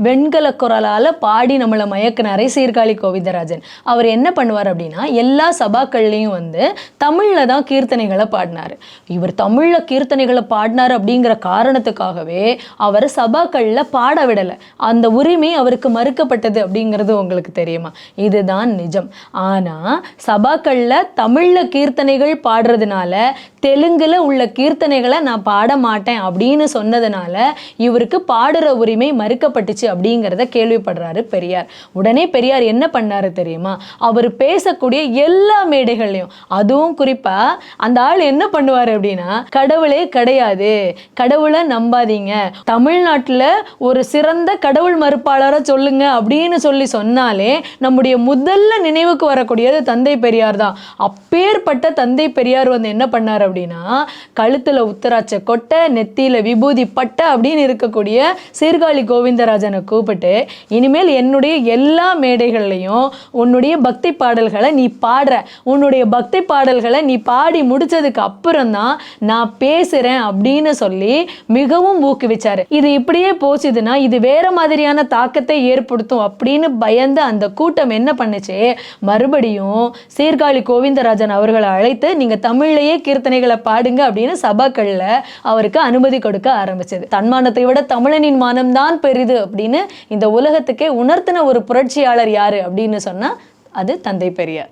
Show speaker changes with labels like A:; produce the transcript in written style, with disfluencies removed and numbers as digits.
A: வெண்கல குரலால் பாடி நம்மளை மயக்கினாரே சீர்காழி கோவிந்தராஜன். அவர் என்ன பண்ணுவார் அப்படின்னா, எல்லா சபாக்கள்லையும் வந்து தமிழில் தான் கீர்த்தனைகளை பாடினார். இவர் தமிழில் கீர்த்தனைகளை பாடினார் அப்படிங்கிற காரணத்துக்காகவே அவர் சபாக்களில் பாட விடலை. அந்த உரிமை அவருக்கு மறுக்கப்பட்டது அப்படிங்கிறது உங்களுக்கு தெரியுமா? இதுதான் நிஜம். ஆனால் சபாக்களில் தமிழில் கீர்த்தனைகள் பாடுறதுனால தெலுங்குல உள்ள கீர்த்தனைகளை நான் பாட மாட்டேன் அப்படின்னு சொன்னதுனால இவருக்கு பாடுற உரிமை மறுக்கப்பட்டுச்சு அப்படிங்கிறத கேள்விப்படுறாரு பெரியார். உடனே பெரியார் என்ன பண்ணாரு தெரியுமா? அவர் பேசக்கூடிய எல்லா மேடைகள்லையும், அதுவும் குறிப்பா அந்த ஆள் என்ன பண்ணுவார் அப்படின்னா, கடவுளே கிடையாது, கடவுளை நம்பாதீங்க, தமிழ்நாட்டில் ஒரு சிறந்த கடவுள் மறுப்பாளரை சொல்லுங்க அப்படின்னு சொன்னாலே நம்முடைய முதல்ல நினைவுக்கு வரக்கூடியது தந்தை பெரியார் தான். அப்பேற்பட்ட தந்தை பெரியார் வந்து என்ன பண்ணார் அப்படின்னா, கழுத்துல உத்தராட்ச கொட்டை, நெத்தியில விபூதி பட்டை அப்படின்னு இருக்கக்கூடிய சீர்காழி கோவிந்தராஜனை கூப்பிட்டு, இனிமேல் என்னுடைய எல்லா மேடைகள்லையும் உன்னுடைய பக்தி பாடல்களை நீ பாடுற, உன்னுடைய பக்தி பாடல்களை நீ பாடி முடிச்சதுக்கு அப்புறம் தான் நான் பேசுறேன் அப்படின்னு சொல்லி மிகவும் ஊக்குவிச்சாரு. இது இப்படியே போச்சுதுன்னா இது வேற மாதிரியான தாக்கத்தை ஏற்படுத்தும் அப்படின்னு பயந்து அந்த கூட்டம் என்ன பண்ணுச்சு, மறுபடியும் சீர்காழி கோவிந்தராஜன் அவர்களை அழைத்து நீங்க தமிழ்லையே கீர்த்தனைகளை பாடுங்க அப்படின்னு சபாக்கள்ல அவருக்கு அனுமதி கொடுக்க ஆரம்பிச்சது. தன்மானத்தை விட தமிழனின் மானம்தான் பெரிது அப்படின்னு இந்த உலகத்துக்கே உணர்த்தின ஒரு புரட்சியாளர் யாரு அப்படின்னு சொன்னா அது தந்தை பெரியார்.